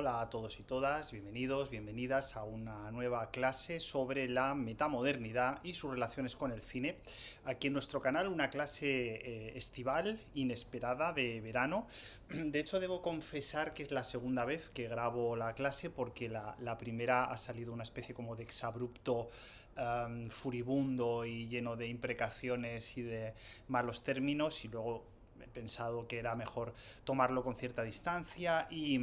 Hola a todos y todas, bienvenidos, bienvenidas a una nueva clase sobre la metamodernidad y sus relaciones con el cine. Aquí en nuestro canal una clase estival, inesperada, de verano. De hecho, debo confesar que es la segunda vez que grabo la clase porque la primera ha salido una especie como de exabrupto furibundo y lleno de imprecaciones y de malos términos, y luego he pensado que era mejor tomarlo con cierta distancia y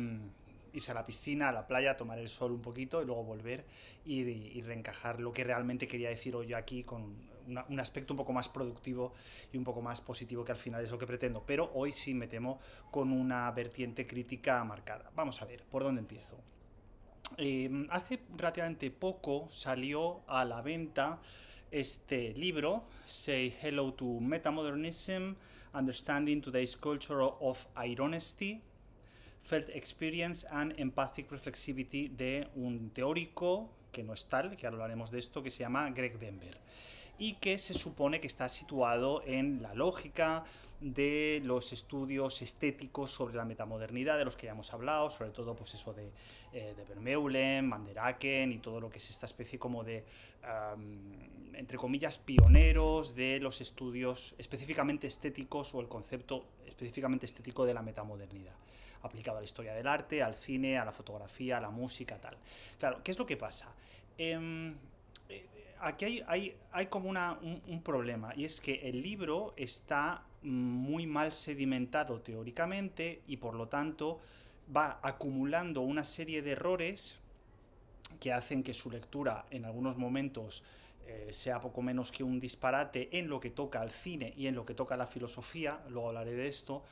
irse a la piscina, a la playa, tomar el sol un poquito y luego volver y reencajar lo que realmente quería decir hoy aquí con un aspecto un poco más productivo y un poco más positivo, que al final es lo que pretendo. Pero hoy sí me temo con una vertiente crítica marcada. Vamos a ver, ¿por dónde empiezo? Hace relativamente poco salió a la venta este libro, Say Hello to Metamodernism, Understanding Today's Culture of Ironesty, Felt Experience and Empathic Reflexivity, de un teórico que no es tal, que ahora hablaremos de esto, que se llama Greg Denver, y que se supone que está situado en la lógica de los estudios estéticos sobre la metamodernidad, de los que ya hemos hablado, sobre todo pues eso de Vermeulen, Van der Aken y todo lo que es esta especie como de, entre comillas, pioneros de los estudios específicamente estéticos, o el concepto específicamente estético de la metamodernidad, aplicado a la historia del arte, al cine, a la fotografía, a la música, tal. Claro, ¿qué es lo que pasa? Aquí hay como un problema, y es que el libro está muy mal sedimentado teóricamente y por lo tanto va acumulando una serie de errores que hacen que su lectura en algunos momentos sea poco menos que un disparate en lo que toca al cine y en lo que toca a la filosofía. Luego hablaré de esto.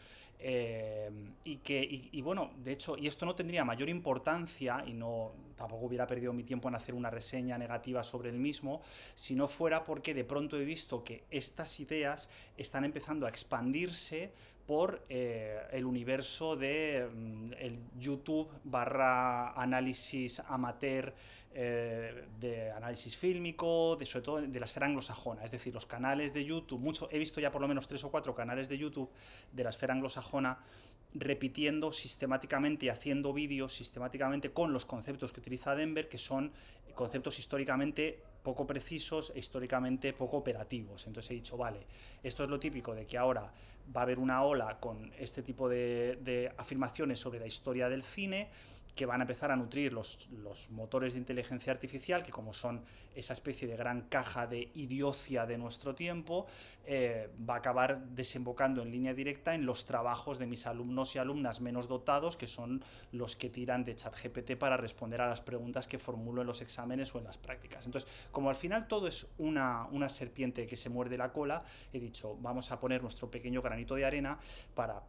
Y bueno, de hecho, y esto no tendría mayor importancia, y no tampoco hubiera perdido mi tiempo en hacer una reseña negativa sobre el mismo, si no fuera porque de pronto he visto que estas ideas están empezando a expandirse por el universo de el YouTube barra análisis amateur, de análisis fílmico, sobre todo de la esfera anglosajona, es decir, los canales de YouTube. He visto ya por lo menos 3 o 4 canales de YouTube de la esfera anglosajona repitiendo sistemáticamente y haciendo vídeos sistemáticamente con los conceptos que utiliza Denver, que son conceptos históricamente poco precisos e históricamente poco operativos. Entonces he dicho, vale, esto es lo típico de que ahora va a haber una ola con este tipo de afirmaciones sobre la historia del cine, que van a empezar a nutrir los motores de inteligencia artificial, que como son esa especie de gran caja de idiocia de nuestro tiempo, va a acabar desembocando en línea directa en los trabajos de mis alumnos y alumnas menos dotados, que son los que tiran de ChatGPT para responder a las preguntas que formulo en los exámenes o en las prácticas. Entonces, como al final todo es una serpiente que se muerde la cola, he dicho, vamos a poner nuestro pequeño granito de arena para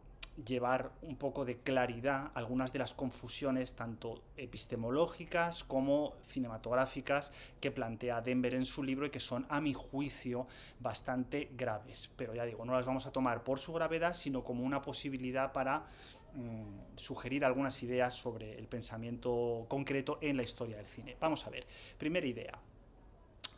llevar un poco de claridad a algunas de las confusiones tanto epistemológicas como cinematográficas que plantea Denver en su libro, y que son, a mi juicio, bastante graves. Pero ya digo, no las vamos a tomar por su gravedad, sino como una posibilidad para sugerir algunas ideas sobre el pensamiento concreto en la historia del cine. Vamos a ver, primera idea.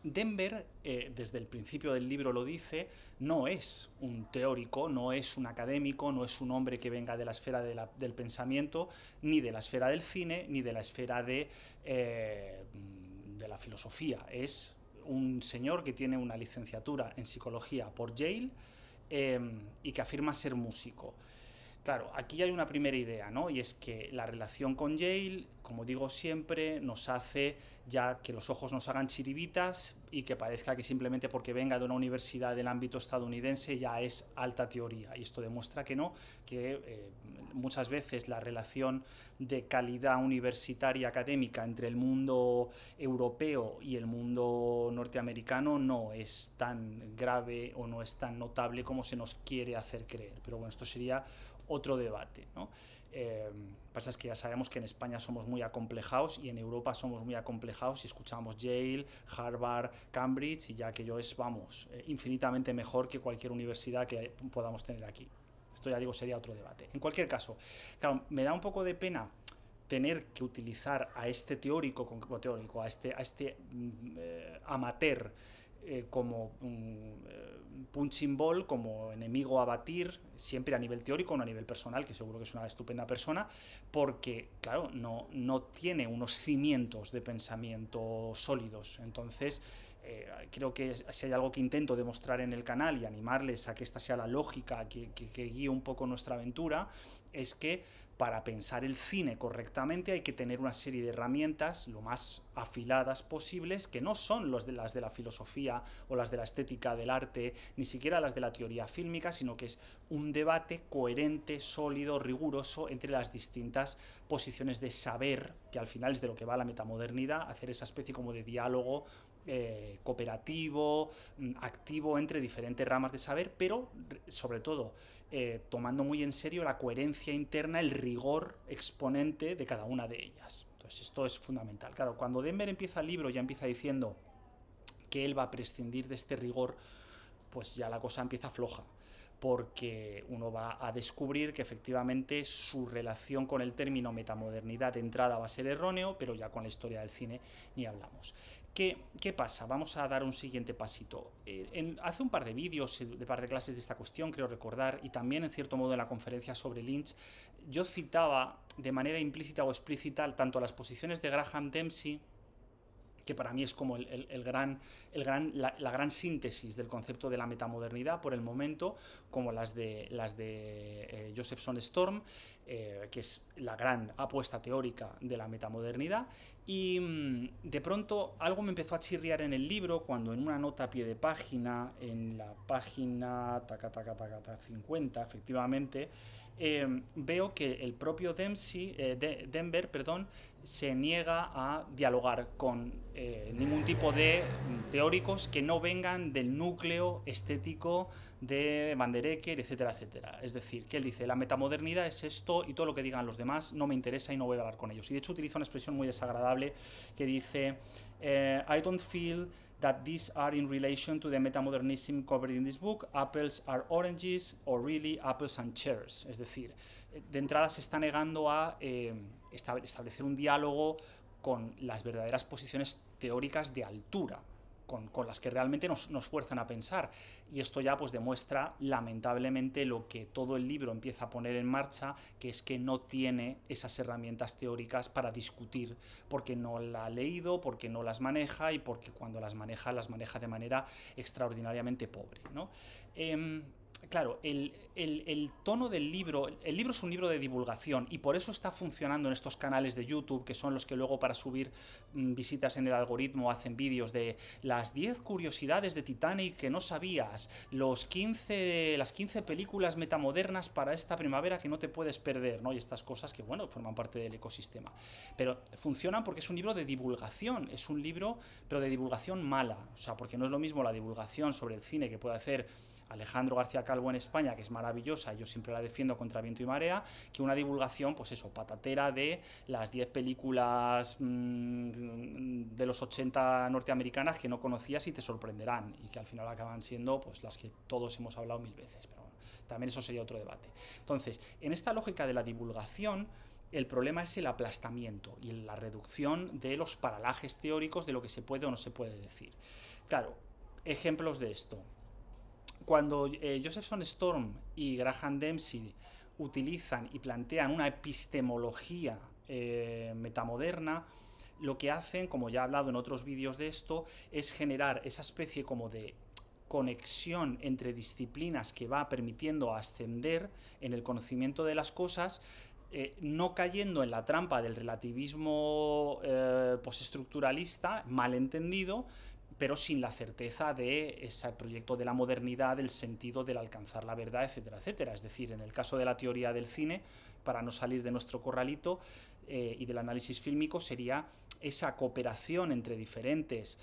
Denver, desde el principio del libro lo dice, no es un teórico, no es un académico, no es un hombre que venga de la esfera del pensamiento, ni de la esfera del cine, ni de la esfera de la filosofía. Es un señor que tiene una licenciatura en psicología por Yale, y que afirma ser músico. Claro, aquí hay una primera idea, ¿no? Y es que la relación con Yale, como digo siempre, nos hace ya que los ojos nos hagan chiribitas y que parezca que simplemente porque venga de una universidad del ámbito estadounidense ya es alta teoría. Y esto demuestra que no, que muchas veces la relación de calidad universitaria académica entre el mundo europeo y el mundo norteamericano no es tan grave o no es tan notable como se nos quiere hacer creer. Pero bueno, esto sería otro debate, ¿no? Pasa es que ya sabemos que en España somos muy acomplejados y en Europa somos muy acomplejados y escuchamos Yale, Harvard, Cambridge, y ya que yo es, vamos, infinitamente mejor que cualquier universidad que podamos tener aquí. Esto ya digo sería otro debate. En cualquier caso, claro, me da un poco de pena tener que utilizar a este teórico, a este amateur, como punching ball, como enemigo a batir, siempre a nivel teórico, no a nivel personal, que seguro que es una estupenda persona, porque, claro, no tiene unos cimientos de pensamiento sólidos. Entonces, creo que si hay algo que intento demostrar en el canal y animarles a que esta sea la lógica que guíe un poco nuestra aventura, es que para pensar el cine correctamente hay que tener una serie de herramientas lo más afiladas posibles, que no son las de la filosofía o las de la estética del arte, ni siquiera las de la teoría fílmica, sino que es un debate coherente, sólido, riguroso entre las distintas posiciones de saber, que al final es de lo que va la metamodernidad, hacer esa especie como de diálogo cooperativo, activo entre diferentes ramas de saber, pero sobre todo tomando muy en serio la coherencia interna, el rigor exponente de cada una de ellas. Entonces esto es fundamental. Claro, cuando Denver empieza el libro ya empieza diciendo que él va a prescindir de este rigor, pues ya la cosa empieza floja, porque uno va a descubrir que efectivamente su relación con el término metamodernidad de entrada va a ser erróneo, pero ya con la historia del cine ni hablamos. ¿Qué pasa? Vamos a dar un siguiente pasito. Hace un par de vídeos, de par de clases de esta cuestión, creo recordar, y también en cierto modo en la conferencia sobre Lynch, yo citaba de manera implícita o explícita tanto las posiciones de Graham Dempsey, que para mí es como la gran síntesis del concepto de la metamodernidad por el momento, como las de Josephson Storm, que es la gran apuesta teórica de la metamodernidad. Y de pronto algo me empezó a chirriar en el libro cuando en una nota a pie de página, en la página 50, efectivamente, veo que el propio Denver, se niega a dialogar con ningún tipo de teóricos que no vengan del núcleo estético de Van der Ecker, etcétera, etcétera. Es decir, que él dice, la metamodernidad es esto y todo lo que digan los demás no me interesa y no voy a hablar con ellos. Y de hecho utiliza una expresión muy desagradable que dice, I don't feel that these are in relation to the metamodernism covered in this book. Apples are oranges or really apples and chairs. Es decir, de entrada se está negando a establecer un diálogo con las verdaderas posiciones teóricas de altura, con las que realmente nos fuerzan a pensar. Y esto ya pues demuestra lamentablemente lo que todo el libro empieza a poner en marcha, que es que no tiene esas herramientas teóricas para discutir, porque no la ha leído, porque no las maneja y porque cuando las maneja de manera extraordinariamente pobre, ¿no? Claro, el tono del libro, el libro es un libro de divulgación y por eso está funcionando en estos canales de YouTube, que son los que luego para subir visitas en el algoritmo hacen vídeos de las 10 curiosidades de Titanic que no sabías, las 15 películas metamodernas para esta primavera que no te puedes perder, ¿no? Y estas cosas que, bueno, forman parte del ecosistema. Pero funcionan porque es un libro de divulgación, es un libro, pero de divulgación mala, o sea, porque no es lo mismo la divulgación sobre el cine que puede hacer Alejandro García Calvo en España, que es maravillosa, y yo siempre la defiendo contra viento y marea, que una divulgación, pues eso, patatera de las 10 películas de los 80 norteamericanas que no conocías y te sorprenderán, y que al final acaban siendo pues las que todos hemos hablado 1000 veces, pero bueno, también eso sería otro debate. Entonces, en esta lógica de la divulgación, el problema es el aplastamiento y la reducción de los paralajes teóricos de lo que se puede o no se puede decir. Claro, ejemplos de esto. Cuando Josephson Storm y Graham Dempsey utilizan y plantean una epistemología metamoderna, lo que hacen, como ya he hablado en otros vídeos de esto, es generar esa especie como de conexión entre disciplinas que va permitiendo ascender en el conocimiento de las cosas, no cayendo en la trampa del relativismo postestructuralista malentendido, pero sin la certeza de ese proyecto de la modernidad, del sentido del alcanzar la verdad, etcétera, etcétera. Es decir, en el caso de la teoría del cine, para no salir de nuestro corralito, y del análisis fílmico, sería esa cooperación entre diferentes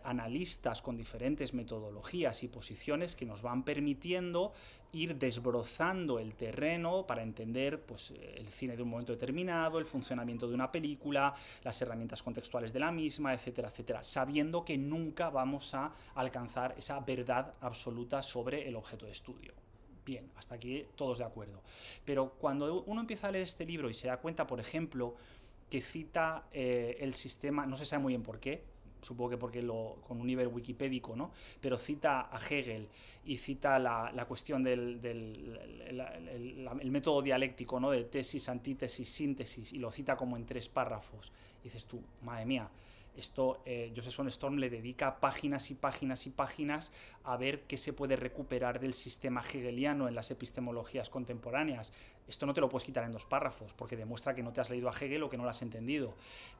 analistas con diferentes metodologías y posiciones que nos van permitiendo ir desbrozando el terreno para entender pues, el cine de un momento determinado, el funcionamiento de una película, las herramientas contextuales de la misma, etcétera, etcétera, sabiendo que nunca vamos a alcanzar esa verdad absoluta sobre el objeto de estudio. Bien, hasta aquí todos de acuerdo. Pero cuando uno empieza a leer este libro y se da cuenta, por ejemplo, que cita el sistema, no se sabe muy bien por qué, supongo que porque con un nivel wikipédico, ¿no? Pero cita a Hegel y cita la cuestión el método dialéctico, ¿no? De tesis, antítesis, síntesis, y lo cita como en 3 párrafos. Y dices tú, madre mía, esto, Joseph von Storm le dedica páginas y páginas y páginas a ver qué se puede recuperar del sistema hegeliano en las epistemologías contemporáneas. Esto no te lo puedes quitar en 2 párrafos, porque demuestra que no te has leído a Hegel o que no lo has entendido.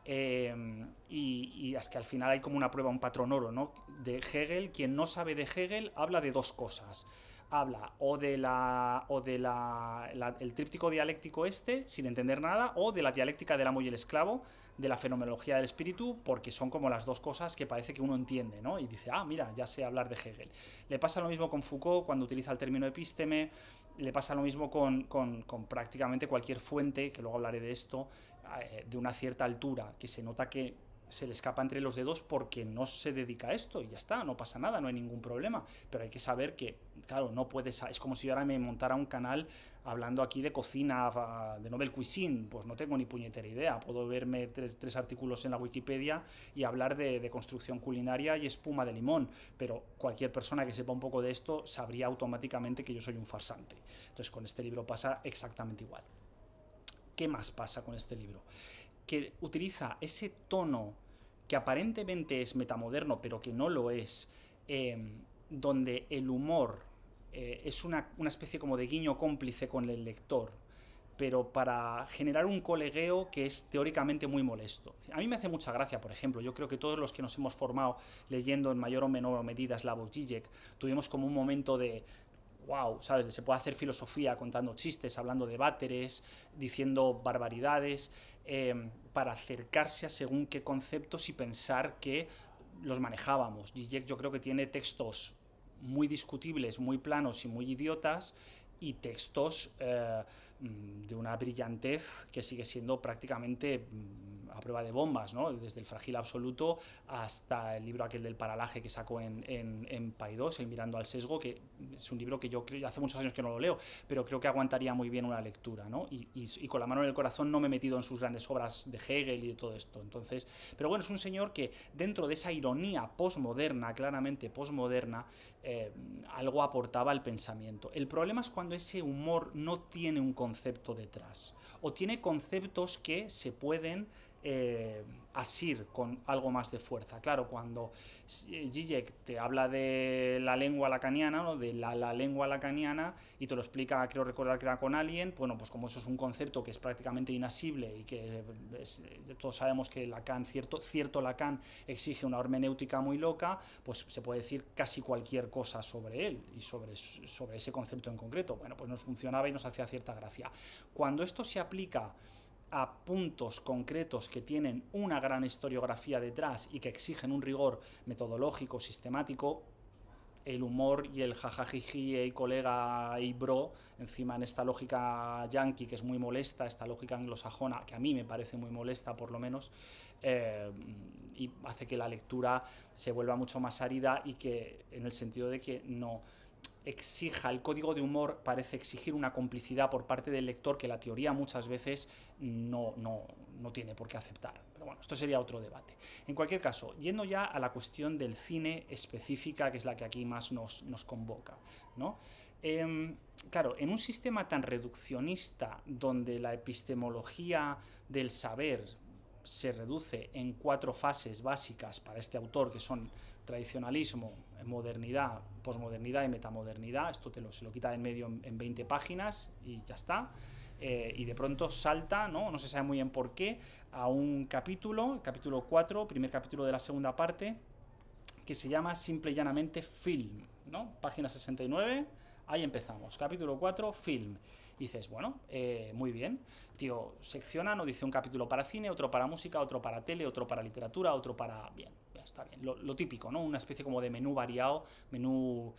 Y es que al final hay como una prueba, un patrón oro, ¿no? De Hegel, quien no sabe de Hegel habla de 2 cosas. Habla el tríptico dialéctico sin entender nada, o de la dialéctica del amo y el esclavo, de la fenomenología del espíritu, porque son como las 2 cosas que parece que uno entiende, ¿no? Y dice, mira, ya sé hablar de Hegel. Le pasa lo mismo con Foucault cuando utiliza el término epísteme, le pasa lo mismo con prácticamente cualquier fuente, que luego hablaré de esto, de una cierta altura, que se nota que se le escapa entre los dedos porque no se dedica a esto y ya está, no pasa nada, no hay ningún problema, pero hay que saber que, claro, no puedes, es como si yo ahora me montara un canal hablando aquí de cocina, de novel cuisine, pues no tengo ni puñetera idea, puedo verme 3 artículos en la Wikipedia y hablar de construcción culinaria y espuma de limón, pero cualquier persona que sepa un poco de esto sabría automáticamente que yo soy un farsante. Entonces con este libro pasa exactamente igual. ¿Qué más pasa con este libro? Que utiliza ese tono que aparentemente es metamoderno, pero que no lo es, donde el humor es una especie como de guiño cómplice con el lector, pero para generar un colegueo que es teóricamente muy molesto. A mí me hace mucha gracia, por ejemplo, yo creo que todos los que nos hemos formado leyendo en mayor o menor medida Slavoj Žižek tuvimos como un momento de wow, ¿sabes? Se puede hacer filosofía contando chistes, hablando de váteres, diciendo barbaridades, para acercarse a según qué conceptos y pensar que los manejábamos. Zizek yo creo que tiene textos muy discutibles, muy planos y muy idiotas, y textos de una brillantez que sigue siendo prácticamente a prueba de bombas, ¿no? Desde el Frágil Absoluto hasta el libro aquel del paralaje que sacó en Paidós, el Mirando al Sesgo, que es un libro que yo creo, hace muchos años que no lo leo, pero creo que aguantaría muy bien una lectura, ¿no? Y con la mano en el corazón no me he metido en sus grandes obras de Hegel y de todo esto. Entonces, pero bueno, es un señor que dentro de esa ironía posmoderna, claramente posmoderna, algo aportaba al pensamiento. El problema es cuando ese humor no tiene un concepto detrás, o tiene conceptos que se pueden asir con algo más de fuerza. Claro, cuando Zizek te habla de la lengua lacaniana, ¿no? De la lengua lacaniana, y te lo explica, creo recordar que era con Alien, bueno, pues como eso es un concepto que es prácticamente inasible y que todos sabemos que Lacan, cierto Lacan exige una hermenéutica muy loca, pues se puede decir casi cualquier cosa sobre él y sobre ese concepto en concreto. Bueno, pues nos funcionaba y nos hacía cierta gracia. Cuando esto se aplica a puntos concretos que tienen una gran historiografía detrás y que exigen un rigor metodológico, sistemático, el humor y el jajajiji y colega y bro, encima en esta lógica yankee que es muy molesta, esta lógica anglosajona que a mí me parece muy molesta por lo menos, y hace que la lectura se vuelva mucho más árida, y que en el sentido de que no exija, el código de humor parece exigir una complicidad por parte del lector que la teoría muchas veces no tiene por qué aceptar. Pero bueno, esto sería otro debate. En cualquier caso, yendo ya a la cuestión del cine específica, que es la que aquí más nos convoca, ¿no? Claro, en un sistema tan reduccionista, donde la epistemología del saber se reduce en 4 fases básicas para este autor, que son tradicionalismo, modernidad, posmodernidad y metamodernidad, esto se lo quita de en medio en 20 páginas y ya está. Y de pronto salta, no se sabe muy bien por qué, a un capítulo 4, primer capítulo de la segunda parte, que se llama simple y llanamente Film, ¿no? Página 69, ahí empezamos, capítulo 4, Film. Y dices, bueno, muy bien, tío, secciona, no dice un capítulo para cine, otro para música, otro para tele, otro para literatura, otro para... Bien, está bien, lo típico, ¿no? Una especie como de menú variado, menú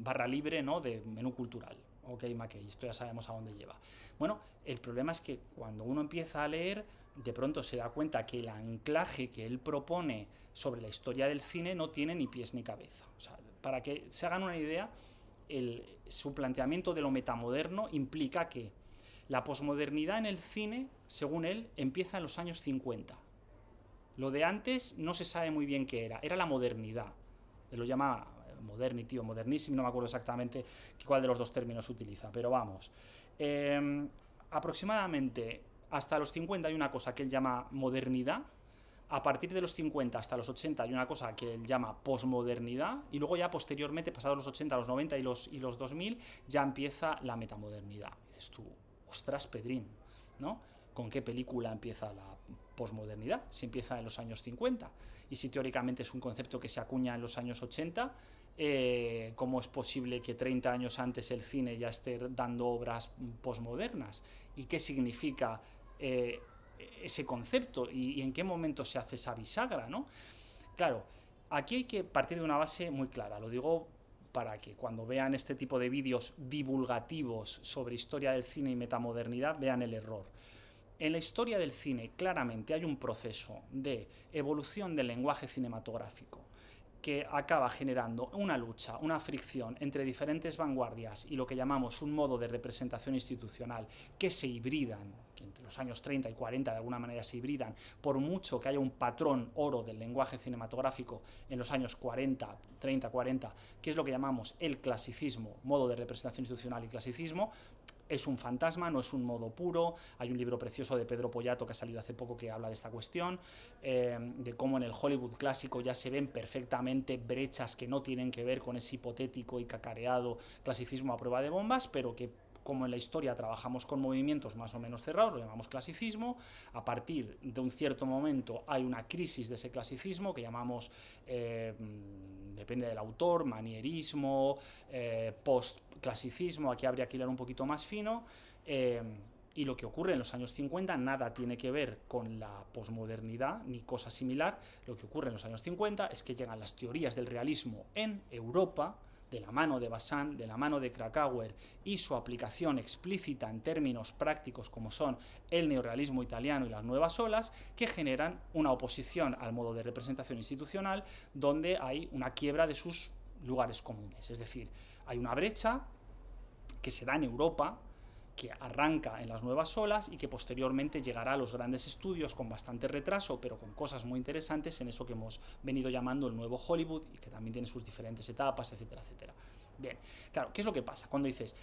barra libre, ¿no? De menú cultural. Ok, Mackey, esto ya sabemos a dónde lleva. Bueno, el problema es que cuando uno empieza a leer, de pronto se da cuenta que el anclaje que él propone sobre la historia del cine no tiene ni pies ni cabeza. O sea, para que se hagan una idea, su planteamiento de lo metamoderno implica que la posmodernidad en el cine, según él, empieza en los años 50. Lo de antes no se sabe muy bien qué era la modernidad. Él lo llama modernity o modernísimo, no me acuerdo exactamente cuál de los dos términos se utiliza, pero vamos. Aproximadamente hasta los 50 hay una cosa que él llama modernidad. A partir de los 50 hasta los 80 hay una cosa que él llama posmodernidad, y luego ya posteriormente, pasados los 80, los 90 y los 2000, ya empieza la metamodernidad. Y dices tú, ostras, Pedrín, ¿no? ¿Con qué película empieza la posmodernidad? Si empieza en los años 50, y si teóricamente es un concepto que se acuña en los años 80, ¿cómo es posible que 30 años antes el cine ya esté dando obras posmodernas? ¿Y qué significa ese concepto? ¿Y en qué momento se hace esa bisagra, ¿no? Claro, aquí hay que partir de una base muy clara, lo digo para que cuando vean este tipo de vídeos divulgativos sobre historia del cine y metamodernidad vean el error. En la historia del cine claramente hay un proceso de evolución del lenguaje cinematográfico que acaba generando una lucha, una fricción entre diferentes vanguardias y lo que llamamos un modo de representación institucional que se hibridan, que entre los años 30 y 40 de alguna manera se hibridan, por mucho que haya un patrón oro del lenguaje cinematográfico en los años 40, 30, 40, que es lo que llamamos el clasicismo, modo de representación institucional y clasicismo. Es un fantasma, no es un modo puro. Hay un libro precioso de Pedro Pollato que ha salido hace poco que habla de esta cuestión, de cómo en el Hollywood clásico ya se ven perfectamente brechas que no tienen que ver con ese hipotético y cacareado clasicismo a prueba de bombas, pero que como en la historia trabajamos con movimientos más o menos cerrados, lo llamamos clasicismo. A partir de un cierto momento hay una crisis de ese clasicismo que llamamos, depende del autor, manierismo, post-clasicismo, aquí habría que hilar un poquito más fino. Y lo que ocurre en los años 50 nada tiene que ver con la posmodernidad ni cosa similar. Lo que ocurre en los años 50 es que llegan las teorías del realismo en Europa, de la mano de Bazin, de la mano de Krakauer, y su aplicación explícita en términos prácticos como son el neorrealismo italiano y las nuevas olas, que generan una oposición al modo de representación institucional donde hay una quiebra de sus lugares comunes. Es decir, hay una brecha que se da en Europa, que arranca en las nuevas olas y que posteriormente llegará a los grandes estudios con bastante retraso, pero con cosas muy interesantes en eso que hemos venido llamando el nuevo Hollywood, y que también tiene sus diferentes etapas, etcétera, etcétera. Bien, claro, ¿qué es lo que pasa? Cuando dices,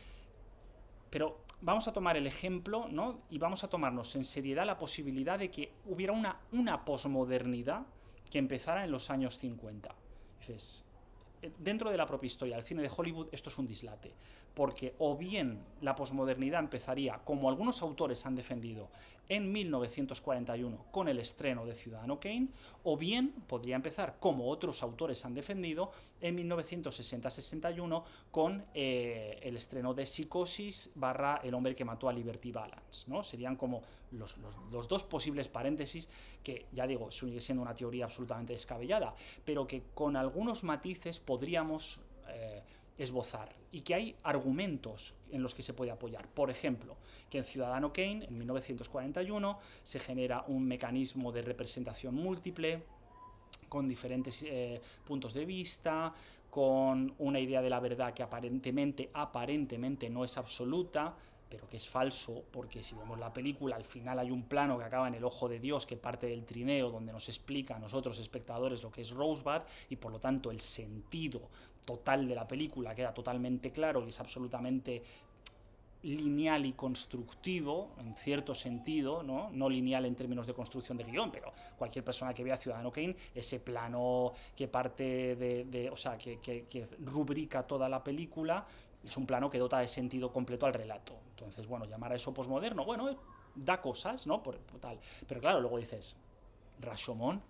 pero vamos a tomar el ejemplo, ¿no? Y vamos a tomarnos en seriedad la posibilidad de que hubiera una posmodernidad que empezara en los años 50. Dices, dentro de la propia historia del cine de Hollywood esto es un dislate, porque o bien la posmodernidad empezaría, como algunos autores han defendido, en 1941 con el estreno de Ciudadano Kane, o bien podría empezar, como otros autores han defendido, en 1960-61 con el estreno de Psicosis / El hombre que mató a Liberty Balance, ¿no? Serían como los dos posibles paréntesis que, ya digo, sigue siendo una teoría absolutamente descabellada, pero que con algunos matices podríamos esbozar, y que hay argumentos en los que se puede apoyar. Por ejemplo, que en Ciudadano Kane, en 1941, se genera un mecanismo de representación múltiple, con diferentes puntos de vista, con una idea de la verdad que aparentemente no es absoluta, pero que es falso, porque si vemos la película, al final hay un plano que acaba en el ojo de Dios, que parte del trineo, donde nos explica a nosotros, espectadores, lo que es Rosebud, y por lo tanto el sentido total de la película queda totalmente claro y es absolutamente lineal y constructivo, en cierto sentido, no lineal en términos de construcción de guión, pero cualquier persona que vea Ciudadano Kane, ese plano que parte o sea, que rubrica toda la película, es un plano que dota de sentido completo al relato. Entonces, bueno, llamar a eso posmoderno, bueno, da cosas, ¿no? Por tal. Pero claro, luego dices, Rashomon,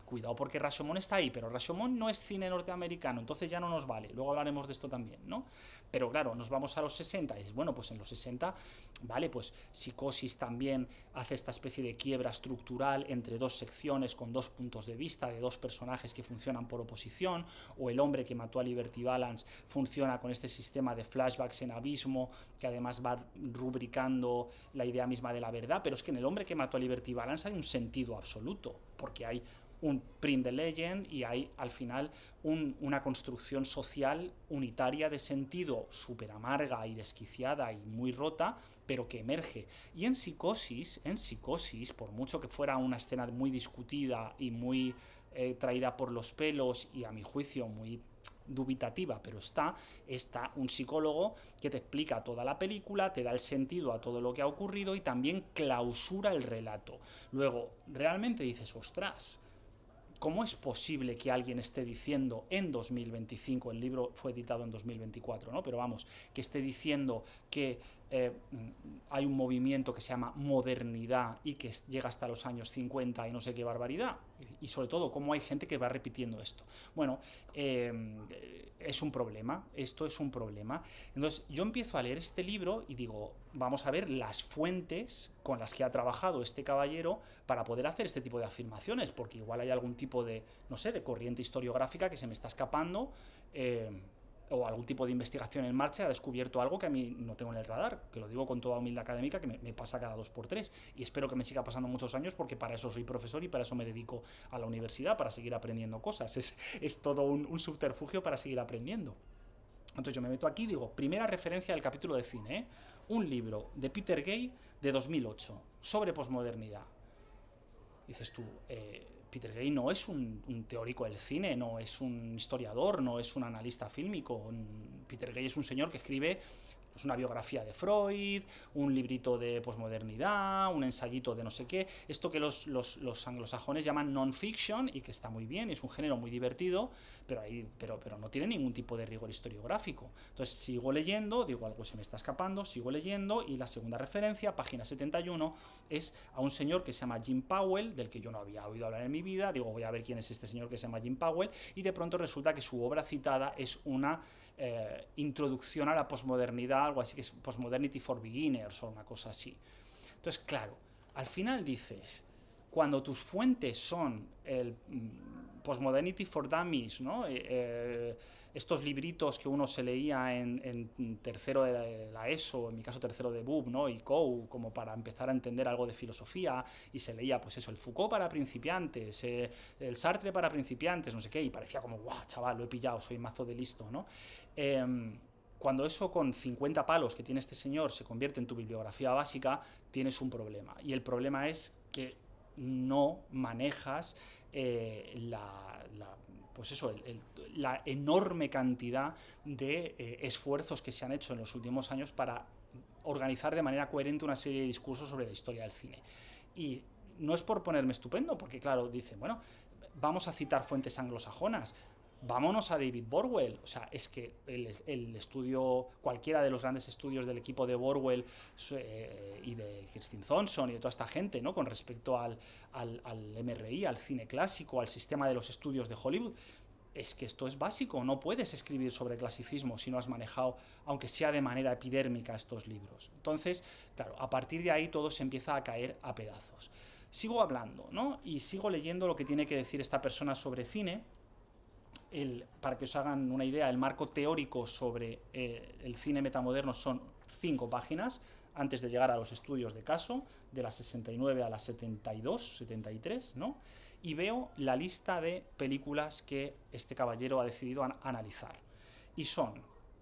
cuidado porque Rashomon está ahí, pero Rashomon no es cine norteamericano, entonces ya no nos vale. Luego hablaremos de esto también, ¿no? Pero claro, nos vamos a los 60 y dices, bueno, pues en los 60, vale, pues Psicosis también hace esta especie de quiebra estructural entre dos secciones con dos puntos de vista de dos personajes que funcionan por oposición, o El hombre que mató a Liberty Balance funciona con este sistema de flashbacks en abismo que además va rubricando la idea misma de la verdad, pero es que en El hombre que mató a Liberty Balance hay un sentido absoluto, porque hay un prim de legend y hay al final una construcción social unitaria de sentido súper amarga y desquiciada y muy rota, pero que emerge. Y en psicosis, por mucho que fuera una escena muy discutida y muy traída por los pelos y a mi juicio muy dubitativa, pero está un psicólogo que te explica toda la película, te da el sentido a todo lo que ha ocurrido y también clausura el relato. Luego, realmente dices, ostras, ¿cómo es posible que alguien esté diciendo en 2025, el libro fue editado en 2024, ¿no? Pero vamos, que esté diciendo que hay un movimiento que se llama modernidad y que llega hasta los años 50 y no sé qué barbaridad? Y sobre todo, ¿cómo hay gente que va repitiendo esto? Bueno, es un problema, esto es un problema. Entonces, yo empiezo a leer este libro y digo, vamos a ver las fuentes con las que ha trabajado este caballero para poder hacer este tipo de afirmaciones, porque igual hay algún tipo de, no sé, de corriente historiográfica que se me está escapando, o algún tipo de investigación en marcha, ha descubierto algo que a mí no tengo en el radar, que lo digo con toda humildad académica, que me pasa cada 2 por 3, y espero que me siga pasando muchos años, porque para eso soy profesor y para eso me dedico a la universidad, para seguir aprendiendo cosas. Es todo un subterfugio para seguir aprendiendo. Entonces yo me meto aquí y digo, primera referencia del capítulo de cine, un libro de Peter Gay de 2008 sobre posmodernidad. Dices tú, Peter Gay no es un teórico del cine, no es un historiador, no es un analista fílmico. Peter Gay es un señor que escribe pues una biografía de Freud, un librito de posmodernidad, un ensayito de no sé qué, esto que los anglosajones llaman non-fiction y que está muy bien, es un género muy divertido, pero no tiene ningún tipo de rigor historiográfico. Entonces sigo leyendo, digo, algo se me está escapando, sigo leyendo, y la segunda referencia, página 71, es a un señor que se llama Jim Powell, del que yo no había oído hablar en mi vida. Digo, voy a ver quién es este señor que se llama Jim Powell, y de pronto resulta que su obra citada es una introducción a la posmodernidad, algo así, que es Postmodernity for Beginners o una cosa así. Entonces, claro, al final dices, cuando tus fuentes son el Postmodernity for Dummies, ¿no? Estos libritos que uno se leía en tercero de la ESO, en mi caso tercero de BUP, ¿no? Y COU, como para empezar a entender algo de filosofía, y se leía, pues eso, el Foucault para principiantes, el Sartre para principiantes, no sé qué, y parecía como, guau, chaval, lo he pillado, soy mazo de listo, ¿no? Cuando eso con 50 palos que tiene este señor se convierte en tu bibliografía básica, tienes un problema. Y el problema es que no manejas pues eso, la enorme cantidad de esfuerzos que se han hecho en los últimos años para organizar de manera coherente una serie de discursos sobre la historia del cine. Y no es por ponerme estupendo, porque claro, dicen, bueno, vamos a citar fuentes anglosajonas, vámonos a David Borwell. O sea, es que el estudio, cualquiera de los grandes estudios del equipo de Borwell y de Kirsten Thompson y de toda esta gente, ¿no? Con respecto al MRI, al cine clásico, al sistema de los estudios de Hollywood, es que esto es básico. No puedes escribir sobre clasicismo si no has manejado, aunque sea de manera epidérmica, estos libros. Entonces, claro, a partir de ahí todo se empieza a caer a pedazos. Sigo hablando, ¿no? Y sigo leyendo lo que tiene que decir esta persona sobre cine. Para que os hagan una idea, el marco teórico sobre el cine metamoderno son 5 páginas, antes de llegar a los estudios de caso, de las 69 a las 72, 73, ¿no? Y veo la lista de películas que este caballero ha decidido analizar. Y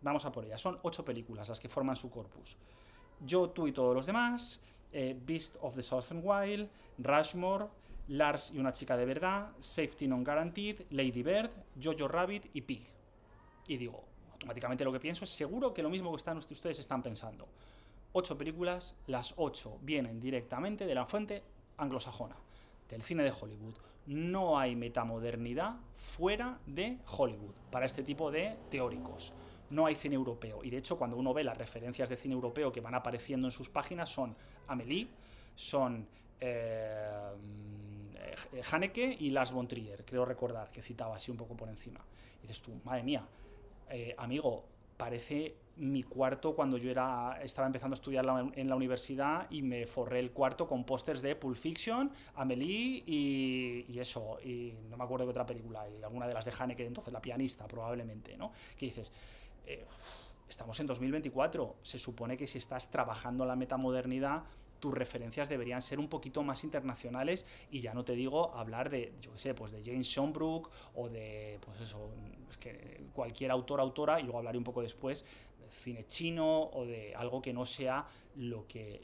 vamos a por ellas, son 8 películas las que forman su corpus. Yo, tú y todos los demás, Beast of the Southern Wild, Rushmore, Lars y una chica de verdad, Safety Non Guaranteed, Lady Bird, Jojo Rabbit y Pig. Y digo, automáticamente lo que pienso es seguro que lo mismo que ustedes están pensando. 8 películas, las 8 vienen directamente de la fuente anglosajona, del cine de Hollywood. No hay metamodernidad fuera de Hollywood para este tipo de teóricos. No hay cine europeo. Y de hecho, cuando uno ve las referencias de cine europeo que van apareciendo en sus páginas, son Amélie, son Haneke y Lars von Trier, creo recordar, que citaba así un poco por encima. Y dices tú, madre mía, amigo, parece mi cuarto cuando yo estaba empezando a estudiar en la universidad y me forré el cuarto con pósters de Pulp Fiction, Amélie y eso, y no me acuerdo de otra película, y alguna de las de Haneke, entonces La pianista probablemente, ¿no? Que dices, estamos en 2024, se supone que si estás trabajando en la metamodernidad, tus referencias deberían ser un poquito más internacionales, y ya no te digo hablar de, yo qué sé, pues de James Schonbrooke o de, pues eso, es que cualquier autora, y luego hablaré un poco después de cine chino o de algo que no sea lo que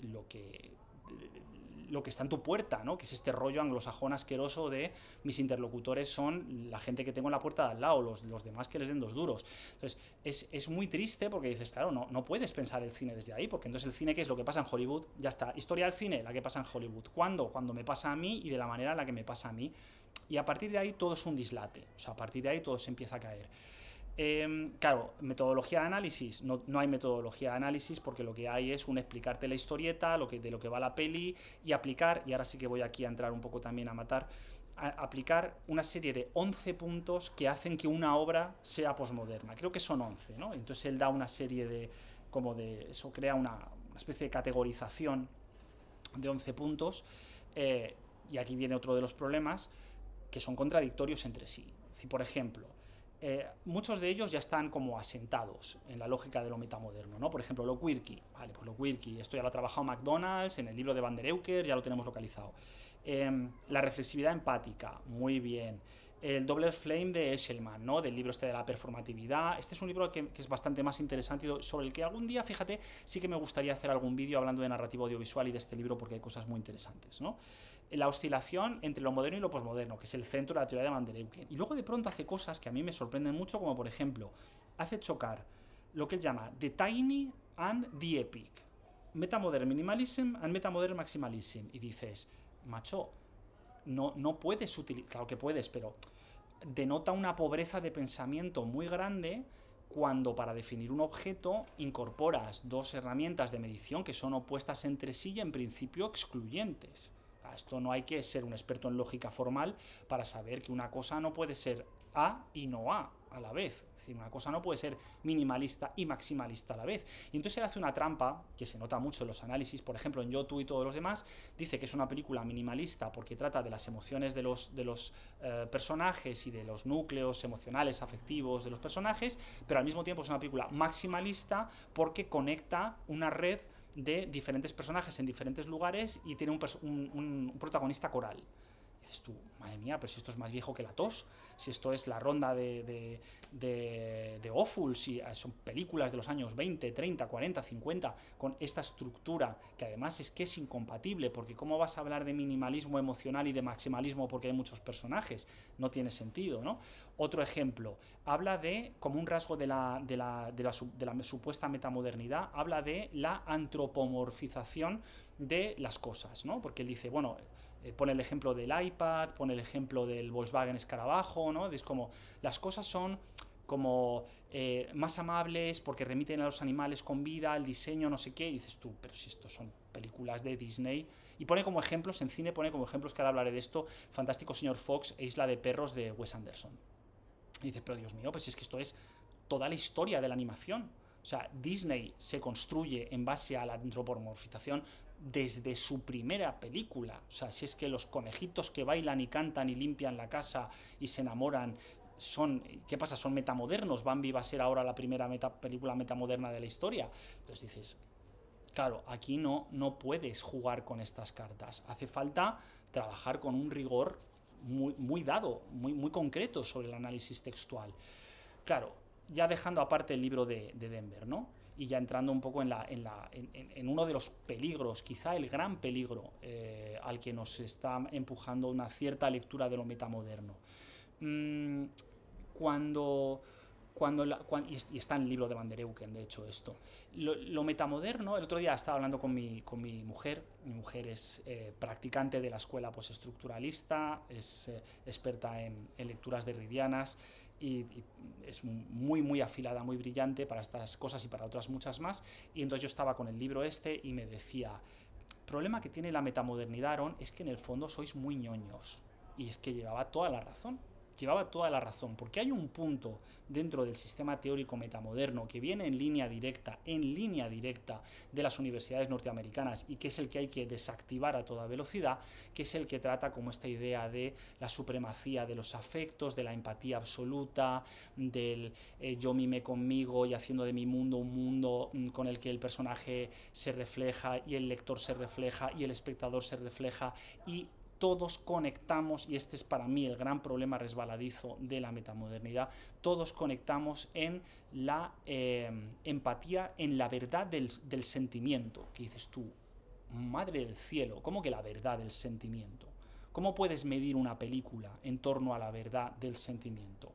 está en tu puerta, ¿no? Que es este rollo anglosajón asqueroso de mis interlocutores son la gente que tengo en la puerta de al lado, los demás que les den dos duros. Entonces, es muy triste porque dices, claro, no puedes pensar el cine desde ahí, porque entonces el cine, ¿qué es lo que pasa en Hollywood? Ya está. Historia del cine, la que pasa en Hollywood. ¿Cuándo? Cuando me pasa a mí y de la manera en la que me pasa a mí. Y a partir de ahí todo es un dislate. O sea, a partir de ahí todo se empieza a caer. Claro, metodología de análisis, no hay metodología de análisis porque lo que hay es un explicarte la historieta, de lo que va la peli, y aplicar, y ahora sí que voy aquí a entrar un poco también a matar, aplicar una serie de 11 puntos que hacen que una obra sea posmoderna. Creo que son 11, ¿no? Entonces él da una serie eso crea una especie de categorización de 11 puntos, y aquí viene otro de los problemas, que son contradictorios entre sí. Si, por ejemplo, muchos de ellos ya están como asentados en la lógica de lo metamoderno, ¿no? Por ejemplo, lo quirky. Vale, pues lo quirky, esto ya lo ha trabajado McDonald's en el libro de Van der Euker, ya lo tenemos localizado. La reflexividad empática, muy bien. El Doble Flame de Eshelman, ¿no? Del libro de la performatividad. Este es un libro que es bastante más interesante, sobre el que algún día, fíjate, sí que me gustaría hacer algún vídeo hablando de narrativa audiovisual y de este libro, porque hay cosas muy interesantes, ¿no? La oscilación entre lo moderno y lo posmoderno, que es el centro de la teoría de Van der Euken. Y luego de pronto hace cosas que a mí me sorprenden mucho, como por ejemplo, hace chocar lo que él llama The Tiny and the Epic, Metamodern Minimalism and Metamodern Maximalism. Y dices, macho, no puedes utilizar, claro que puedes, pero denota una pobreza de pensamiento muy grande cuando para definir un objeto incorporas dos herramientas de medición que son opuestas entre sí y en principio excluyentes. Esto no hay que ser un experto en lógica formal para saber que una cosa no puede ser A y no A la vez. Es decir, una cosa no puede ser minimalista y maximalista a la vez. Y entonces él hace una trampa que se nota mucho en los análisis, por ejemplo en Yo, Tú y todos los demás, dice que es una película minimalista porque trata de las emociones de los personajes y de los núcleos emocionales, afectivos de los personajes, pero al mismo tiempo es una película maximalista porque conecta una red de diferentes personajes en diferentes lugares y tiene un protagonista coral. Y dices tú, madre mía, pero si esto es más viejo que la tos, si esto es la ronda de Awful, si son películas de los años 20, 30, 40, 50, con esta estructura, que además es que es incompatible, porque ¿cómo vas a hablar de minimalismo emocional y de maximalismo porque hay muchos personajes? No tiene sentido, ¿no? Otro ejemplo, habla de, como un rasgo de la supuesta metamodernidad, habla de la antropomorfización de las cosas, ¿no? Porque él dice, bueno, pone el ejemplo del iPad, pone el ejemplo del Volkswagen Escarabajo, ¿no? Es como, las cosas son como más amables porque remiten a los animales con vida, el diseño, no sé qué, y dices tú, pero si estos son películas de Disney. Y pone como ejemplos, en cine pone como ejemplos, que ahora hablaré de esto, Fantástico Señor Fox e Isla de Perros de Wes Anderson. Y dices, pero Dios mío, pues es que esto es toda la historia de la animación. O sea, Disney se construye en base a la antropomorfización desde su primera película. O sea, si es que los conejitos que bailan y cantan y limpian la casa y se enamoran son, ¿qué pasa? Son metamodernos. Bambi va a ser ahora la primera película metamoderna de la historia. Entonces dices, claro, aquí no puedes jugar con estas cartas. Hace falta trabajar con un rigor muy dado, muy concreto sobre el análisis textual. Claro, ya dejando aparte el libro de Denver, ¿no? Y ya entrando un poco en uno de los peligros, quizá el gran peligro al que nos está empujando una cierta lectura de lo metamoderno. Y está en el libro de Van der Euken, de hecho, esto. Lo metamoderno, el otro día estaba hablando con mi mujer. Mi mujer es practicante de la escuela postestructuralista, es experta en lecturas derridianas y es muy afilada, muy brillante para estas cosas y para otras muchas más. Y entonces yo estaba con el libro este y me decía, el problema que tiene la metamodernidad, Aaron, es que en el fondo sois muy ñoños. Y es que llevaba toda la razón. llevaba toda la razón, porque hay un punto dentro del sistema teórico metamoderno que viene en línea directa de las universidades norteamericanas y que es el que hay que desactivar a toda velocidad, que es el que trata como esta idea de la supremacía de los afectos, de la empatía absoluta, del yo mime conmigo y haciendo de mi mundo un mundo con el que el personaje se refleja y el lector se refleja y el espectador se refleja y todos conectamos, y este es para mí el gran problema resbaladizo de la metamodernidad, todos conectamos en la empatía, en la verdad del sentimiento, que dices tú, madre del cielo, ¿cómo que la verdad del sentimiento? ¿Cómo puedes medir una película en torno a la verdad del sentimiento?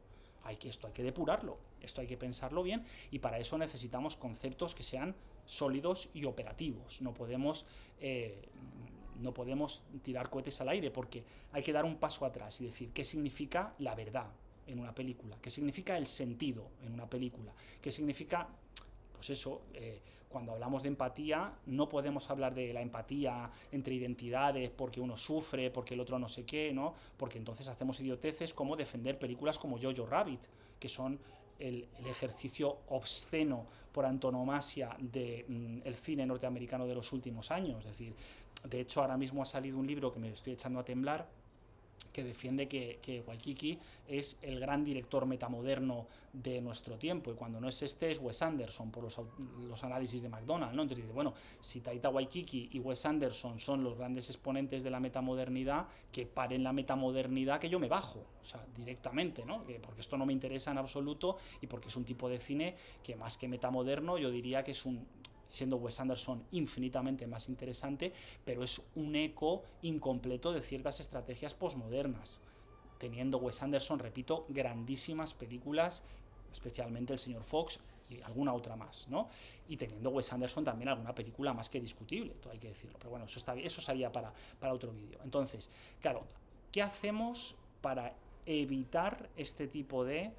Esto hay que depurarlo, esto hay que pensarlo bien y para eso necesitamos conceptos que sean sólidos y operativos. No podemos tirar cohetes al aire porque hay que dar un paso atrás y decir qué significa la verdad en una película, qué significa el sentido en una película, qué significa, pues eso, cuando hablamos de empatía no podemos hablar de la empatía entre identidades porque uno sufre, porque el otro no sé qué, ¿no? Porque entonces hacemos idioteces como defender películas como Jojo Rabbit, que son el ejercicio obsceno por antonomasia del cine norteamericano de los últimos años. Es decir, de hecho ahora mismo ha salido un libro que me estoy echando a temblar que defiende que Waikiki es el gran director metamoderno de nuestro tiempo y cuando no es este es Wes Anderson por los análisis de McDonald's, ¿no? Entonces dice, bueno, si Taika Waititi y Wes Anderson son los grandes exponentes de la metamodernidad, que paren la metamodernidad que yo me bajo, o sea, directamente, ¿no? Porque esto no me interesa en absoluto y porque es un tipo de cine que más que metamoderno yo diría que es siendo Wes Anderson infinitamente más interesante, pero es un eco incompleto de ciertas estrategias posmodernas, teniendo Wes Anderson, repito, grandísimas películas, especialmente El señor Fox y alguna otra más, ¿no? Y teniendo Wes Anderson también alguna película más que discutible, todo hay que decirlo, pero bueno, eso sería para otro vídeo. Entonces, claro, ¿qué hacemos para evitar este tipo de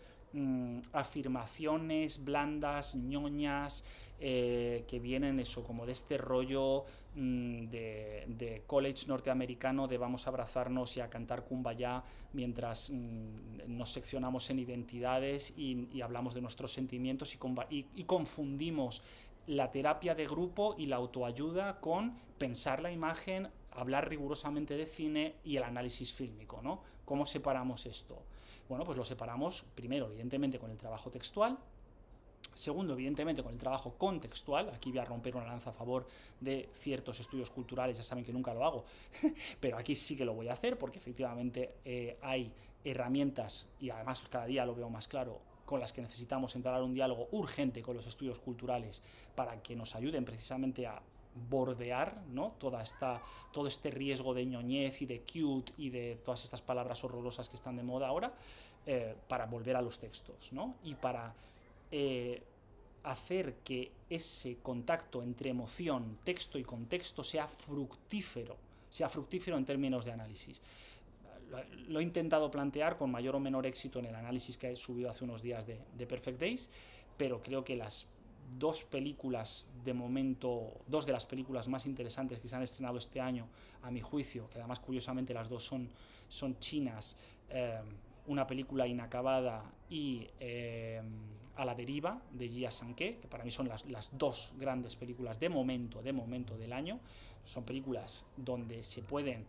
afirmaciones blandas, ñoñas, que vienen eso, como de este rollo de college norteamericano de vamos a abrazarnos y a cantar Kumbaya mientras nos seccionamos en identidades y hablamos de nuestros sentimientos y confundimos la terapia de grupo y la autoayuda con pensar la imagen, hablar rigurosamente de cine y el análisis fílmico, ¿no? ¿Cómo separamos esto? Bueno, pues lo separamos primero, evidentemente, con el trabajo textual. Segundo, evidentemente, con el trabajo contextual. Aquí voy a romper una lanza a favor de ciertos estudios culturales, ya saben que nunca lo hago, pero aquí sí que lo voy a hacer porque efectivamente hay herramientas, y además cada día lo veo más claro, con las que necesitamos entrar a un diálogo urgente con los estudios culturales para que nos ayuden precisamente a bordear, ¿no? todo este riesgo de ñoñez y de cute y de todas estas palabras horrorosas que están de moda ahora, para volver a los textos, ¿no? Y para hacer que ese contacto entre emoción, texto y contexto sea fructífero en términos de análisis. Lo he intentado plantear con mayor o menor éxito en el análisis que he subido hace unos días de Perfect Days, pero creo que las dos películas de momento, dos de las películas más interesantes que se han estrenado este año, a mi juicio, que además curiosamente las dos son chinas, una película inacabada y A la deriva de Jia Sankey, que para mí son las dos grandes películas de momento del año. Son películas donde se pueden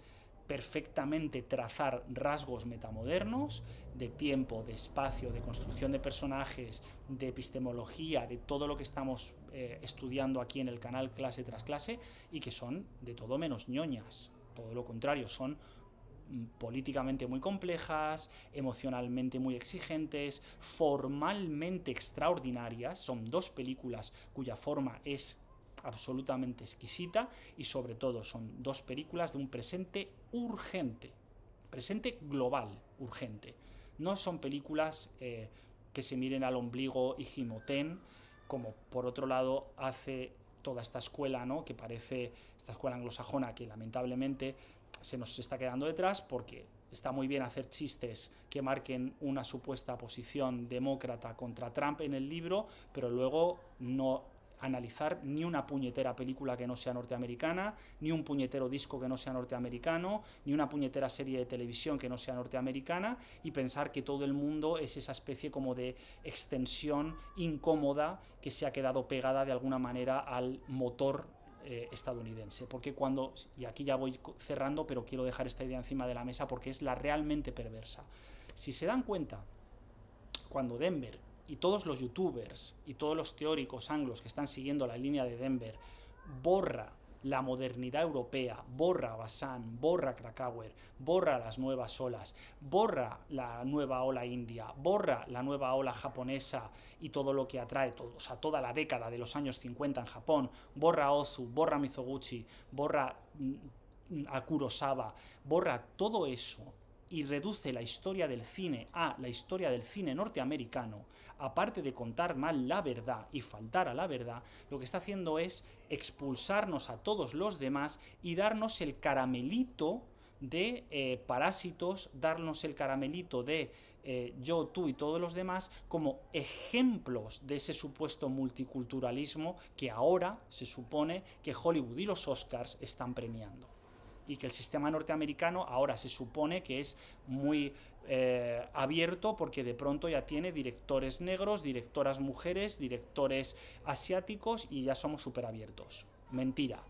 perfectamente trazar rasgos metamodernos de tiempo, de espacio, de construcción de personajes, de epistemología, de todo lo que estamos estudiando aquí en el canal clase tras clase, y que son de todo menos ñoñas, todo lo contrario, son políticamente muy complejas, emocionalmente muy exigentes, formalmente extraordinarias. Son dos películas cuya forma es absolutamente exquisita y sobre todo son dos películas de un presente urgente, presente global urgente. No son películas que se miren al ombligo y gimoten, como por otro lado hace toda esta escuela, ¿no? Que parece esta escuela anglosajona que lamentablemente se nos está quedando detrás, porque está muy bien hacer chistes que marquen una supuesta posición demócrata contra Trump en el libro, pero luego no analizar ni una puñetera película que no sea norteamericana, ni un puñetero disco que no sea norteamericano, ni una puñetera serie de televisión que no sea norteamericana, y pensar que todo el mundo es esa especie como de extensión incómoda que se ha quedado pegada de alguna manera al motor estadounidense. Porque cuando, y aquí ya voy cerrando, pero quiero dejar esta idea encima de la mesa porque es la realmente perversa. Si se dan cuenta, cuando Denver y todos los youtubers y todos los teóricos anglos que están siguiendo la línea de Denver borra la modernidad europea, borra Bazán, borra Krakauer, borra las nuevas olas, borra la nueva ola india, borra la nueva ola japonesa y todo lo que atrae, todo, o sea, toda la década de los años 50 en Japón, borra Ozu, borra Mizoguchi, borra a Kurosawa, borra todo eso y reduce la historia del cine a la historia del cine norteamericano, aparte de contar mal la verdad y faltar a la verdad, lo que está haciendo es expulsarnos a todos los demás y darnos el caramelito de Parásitos, darnos el caramelito de yo, tú y todos los demás como ejemplos de ese supuesto multiculturalismo que ahora se supone que Hollywood y los Oscars están premiando. Y que el sistema norteamericano ahora se supone que es muy abierto porque de pronto ya tiene directores negros, directoras mujeres, directores asiáticos y ya somos súper abiertos. Mentira.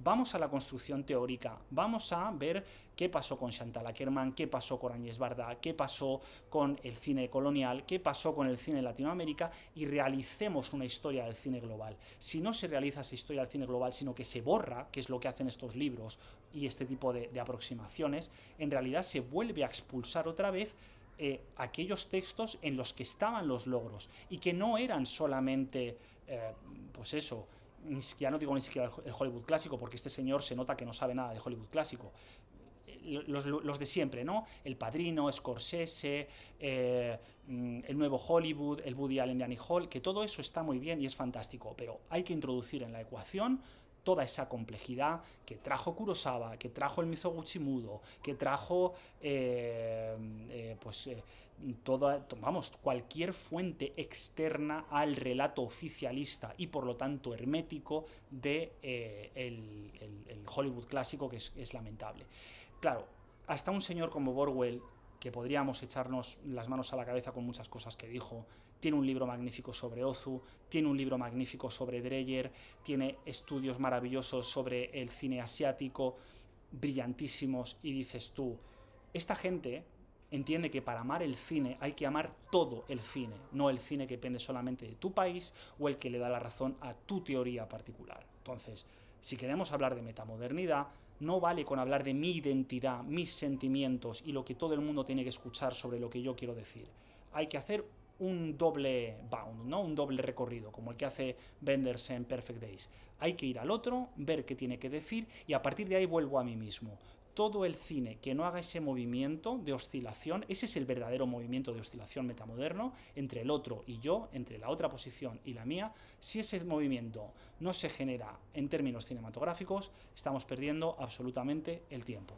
Vamos a la construcción teórica, vamos a ver qué pasó con Chantal Akerman, qué pasó con Agnès Varda, qué pasó con el cine colonial, qué pasó con el cine de Latinoamérica y realicemos una historia del cine global. Si no se realiza esa historia del cine global, sino que se borra, que es lo que hacen estos libros y este tipo de aproximaciones, en realidad se vuelve a expulsar otra vez aquellos textos en los que estaban los logros y que no eran solamente, pues eso, ya no digo ni siquiera el Hollywood clásico, porque este señor se nota que no sabe nada de Hollywood clásico. Los de siempre, ¿no? El Padrino, Scorsese, el nuevo Hollywood, el Woody Allen de Annie Hall, que todo eso está muy bien y es fantástico, pero hay que introducir en la ecuación toda esa complejidad que trajo Kurosawa, que trajo el Mizoguchi mudo, que trajo cualquier fuente externa al relato oficialista y por lo tanto hermético de el Hollywood clásico, que es lamentable. Claro, hasta un señor como Borwell, que podríamos echarnos las manos a la cabeza con muchas cosas que dijo, tiene un libro magnífico sobre Ozu, tiene un libro magnífico sobre Dreyer, tiene estudios maravillosos sobre el cine asiático, brillantísimos, y dices tú, esta gente entiende que para amar el cine hay que amar todo el cine, no el cine que depende solamente de tu país o el que le da la razón a tu teoría particular. Entonces, si queremos hablar de metamodernidad, no vale con hablar de mi identidad, mis sentimientos y lo que todo el mundo tiene que escuchar sobre lo que yo quiero decir. Hay que hacer un doble bound, ¿no? Un doble recorrido, como el que hace Benders en Perfect Days. Hay que ir al otro, ver qué tiene que decir y a partir de ahí vuelvo a mí mismo. Todo el cine que no haga ese movimiento de oscilación, ese es el verdadero movimiento de oscilación metamoderno entre el otro y yo, entre la otra posición y la mía. Si ese movimiento no se genera en términos cinematográficos, estamos perdiendo absolutamente el tiempo.